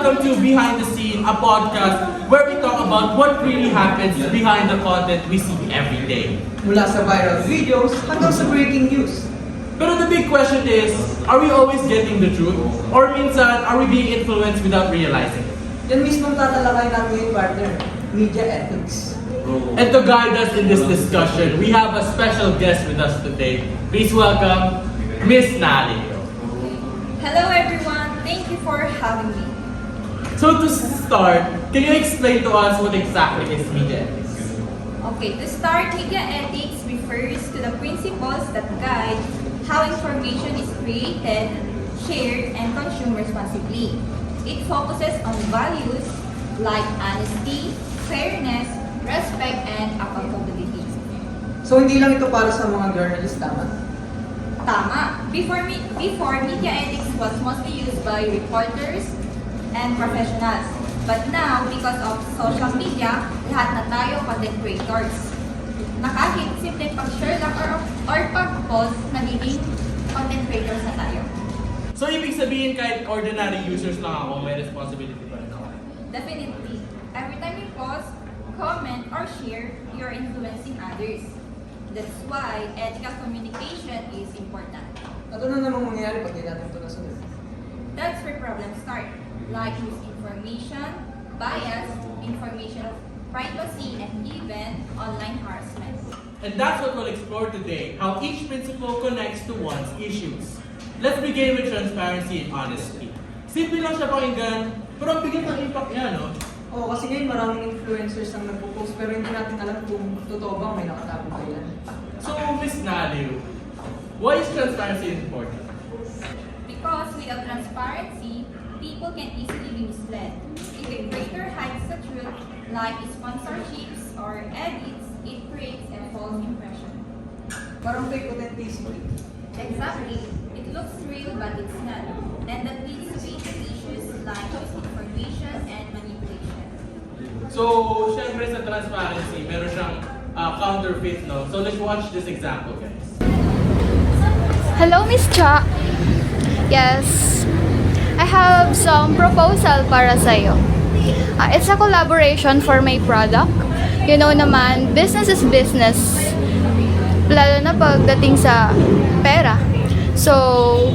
welcome to Behind the Scene, a podcast where we talk about what really happens behind the content we see every day. Mula sa viral videos hanggang sa breaking news. Pero the big question is, are we always getting the truth? Or minsan, are we being influenced without realizing it? Yan mismong tatalakay natin yung partner, media ethics. And to guide us in this discussion, we have a special guest with us today. Please welcome Miss Nali. Hello everyone, thank you for having me. So to start, can you explain to us what exactly is media ethics? Okay, to start, media ethics refers to the principles that guide how information is created, shared, and consumed responsibly. It focuses on values like honesty, fairness, respect, and accountability. So hindi lang ito para sa mga journalist, tama? Tama. Before, media ethics was mostly used by reporters and professionals. But now, because of social media, lahat na tayo content creators. Na kahit simple pag-share lang or pag-post, nagiging content creators na tayo. So ibig sabihin kahit ordinary users lang ako, may responsibility pa rin ako. Definitely. Every time you post, comment, or share, you're influencing others. That's why ethical communication is important. At ano namang mangyayari pag di natin ito nasunod? That's where problems start, like misinformation, bias, information of privacy, and even online harassment. And that's what we'll explore today, how each principle connects to one's issues. Let's begin with transparency and honesty. Simple lang siya pakinggan, pero ang bigit ng impact niya, no? Oo, kasi ngayon maraming influencers ang nagpo-post pero hindi natin alam kung totoo bang may nakatapong pa yan. So, Miss Naliu, why is transparency important? Because without transparency, people can easily be misled. If a creator hides the truth, like sponsorships or edits, it creates a false impression. Parang fake authenticity. Exactly. It looks real but it's not. And that leads to issues like misinformation and manipulation. So, syempre sa transparency, meron siyang counterfeit, no? So, let's watch this example, guys. Hello, Miss Cha. Yes, I have some proposal para sa'yo. It's a collaboration for my product. You know naman, business is business. Lalo na pagdating sa pera. So,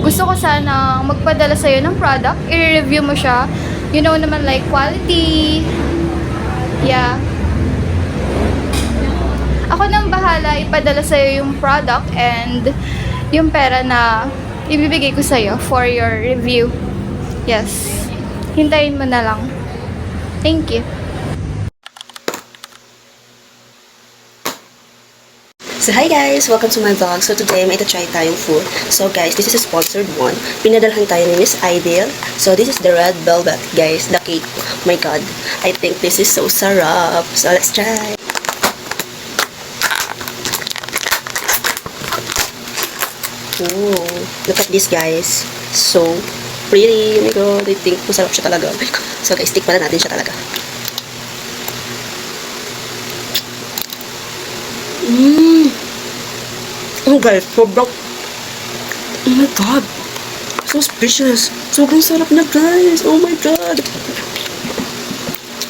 gusto ko sana magpadala sa'yo ng product. I-review mo siya. You know naman, like quality. Yeah. Ako nang bahala ipadala sa'yo yung product and yung pera na ibibigay ko sa'yo for your review. Yes. Hintayin mo na lang. Thank you. So hi guys! Welcome to my vlog. So today may try tayong food. So guys, this is a sponsored one. Pinadalhan tayo ni Miss Ideal. So this is the red velvet guys, the cake. Oh my god, I think this is so sarap. So let's try. Oh, look at this guys. So pretty. Oh my god, I think masarap siya talaga. So guys, tikman na natin siya talaga. Oh guys, sobrang, oh my god, so specious, sobrang sarap na guys, oh my god,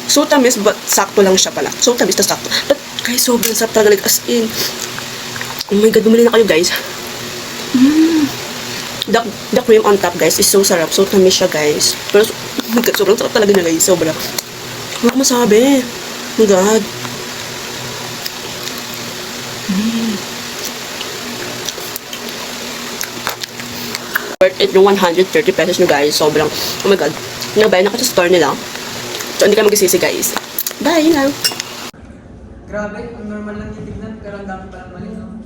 so tamis but sakto lang siya pala, so tamis na sakto, but guys, sobrang sarap talaga, like as in, oh my god, bumili na kayo guys. The cream on top guys is so sarap, so tamis siya guys, pero oh my god, sobrang sarap talaga na guys, sobrang, wala ko masabi, oh my god. Worth it yung 130 pesos nyo guys. Sobrang, oh my god. Nabayan ako sa store nila. So, hindi ka magsisisi guys. Bye, yun lang. Grabe, ang normal lang yung tignan pero ang dami palang mali, no?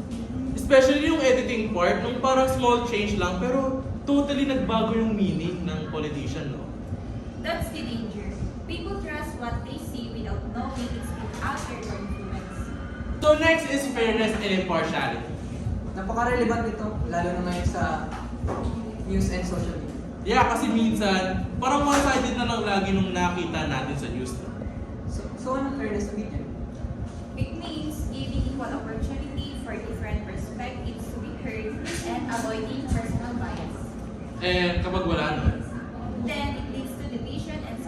Especially yung editing part, nung parang small change lang, pero totally nagbago yung meaning ng politician, no? That's the danger. People trust what they see without knowing it's been altered or influenced. So next is fairness and impartiality. Napaka-relevant ito, lalo na ngayon sa news and social media. Yeah, kasi minsan, parang one-sided na lang lagi nung nakita natin sa news. So anong fairness sa media? It means giving equal opportunity for different perspectives to be heard and avoiding personal bias. And kapag wala nun, Then it leads to division and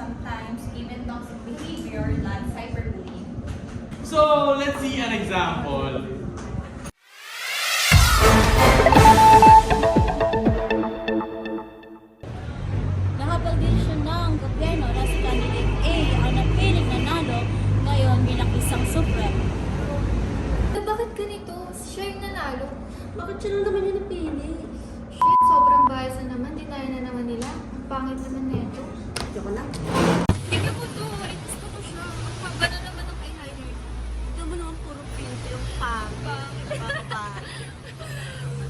even toxic behavior like cyberbullying. So, let's see an example. Nakapag-desisyon na ang gobyerno na si candidate A ang napiling nanalo ngayon bilang isang supremo. Bakit ganito? Siya yung nanalo. Bakit siya lang naman yung napili? Shit, sobrang bias na naman. Dinaya na naman nila. Ang pangit naman nito. Ayoko na. Tingnan mo to, gusto ko siya. Gano'n naman ang eyeliner. Ito mo naman puro pink yung pangit.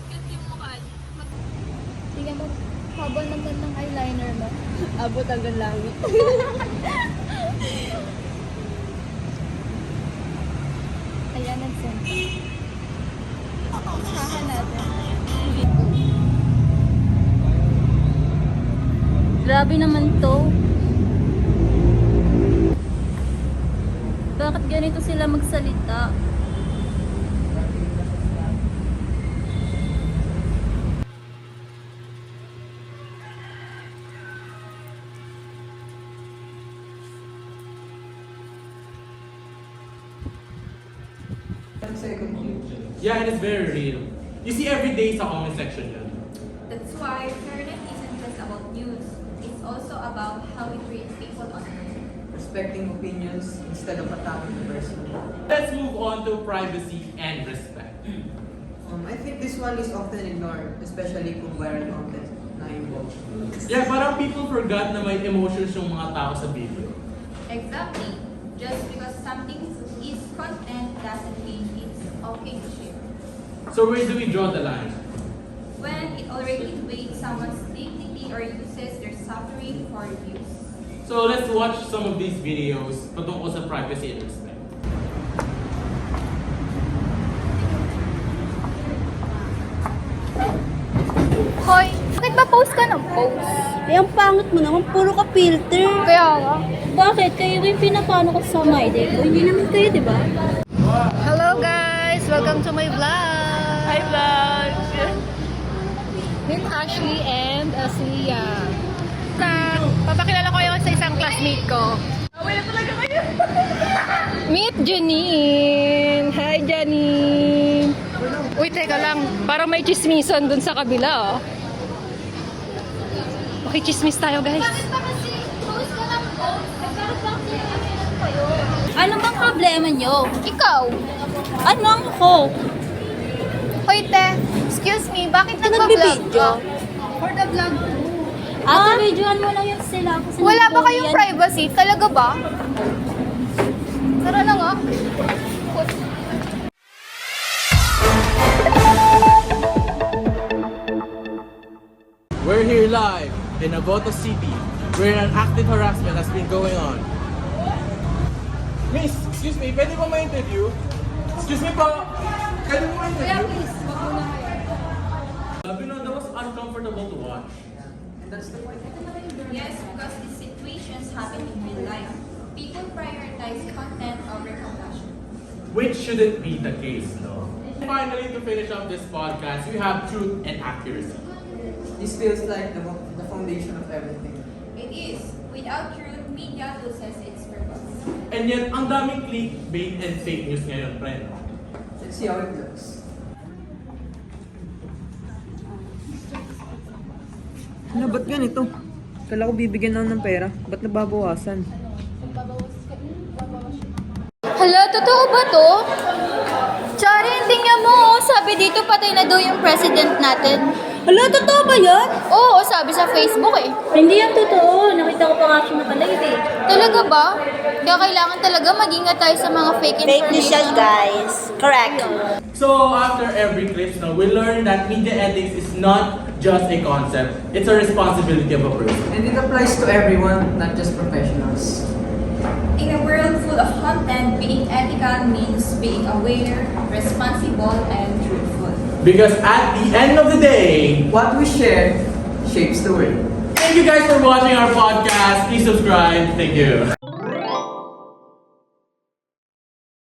Ganda yung mukha niya. Tingnan mo, haba naman ng eyeliner mo. Abot hanggang langit. Ayan, nag-send. Sahan natin. Grabe naman to. Bakit ganito sila magsalita? Second view. Yeah, and it's very real. You see every day sa comment section yan. That's why fairness isn't just about news. It's also about how we treat people online. Respecting opinions instead of attacking the person. Let's move on to privacy and respect. I think this one is often ignored, especially kung viral content na involved. Yeah, parang people forgot na may emotions yung mga tao sa video. Exactly. Just because something is content doesn't mean it's okay to share. So where do we draw the line? When it already invades someone's dignity or uses their suffering for views. So let's watch some of these videos patungkol sa privacy and respect. Hoy, bakit ba post ka ng post? Eh, ang pangit mo naman, puro ka filter. Kaya nga. Bakit? Kayo yung pinapano ko sa my day ko. Hindi naman kayo, di ba? Hello guys! Welcome to my vlog! Hi vlog! With Ashley and Aslia. Papakilala ko yung sa isang classmate ko. Wala talaga kayo! Meet Janine! Hi Janine! Uy, teka lang. Parang may chismisan dun sa kabila, oh. Makichismis tayo, guys. Ano bang problema nyo? Ikaw! Ano ang ako? Hoy, te. Excuse me, bakit Ito nagpa-vlog nagbibideo? ka? For the vlog. Videoan mo lang yung sila. Kasi Wala ba nag-go kayong yan. privacy? Talaga ba? Tara na nga. We're here live in Navoto City where an active harassment has been going on. Miss, excuse me, pwede ba ma-interview? Excuse me po, pwede mo ma-interview? please, wag mo na kayo. Sabi na, that was uncomfortable to watch. And that's the point. Yes, because these situations happen in real life. People prioritize content over compassion. Which shouldn't be the case, no? Finally, to finish up this podcast, we have truth and accuracy. This feels like the foundation of everything. It is. Without truth, media loses its purpose. And yet, ang daming clickbait and fake news ngayon, friend. Let's see how it looks. Ano, ba't ganito? Kala ko bibigyan lang ng pera. Ba't nababawasan? Hala, totoo ba to? Charin, tingnan mo. Sabi dito patay na daw yung president natin. Hala, totoo ba yan? Oo, sabi sa Facebook eh. Hindi yan totoo. Nakita ko pa nga siya nakalive eh. Talaga ba? Kaya kailangan talaga mag-ingat tayo sa mga fake Fake news information. yan, guys. Correct. So, after every clip, now, we learn that media ethics is not just a concept, it's a responsibility of a person. And it applies to everyone, not just professionals. In a world full of content, being ethical means being aware, responsible, and truthful. Because at the end of the day, What we share shapes the world. thank you guys for watching our podcast. Please subscribe. Thank you.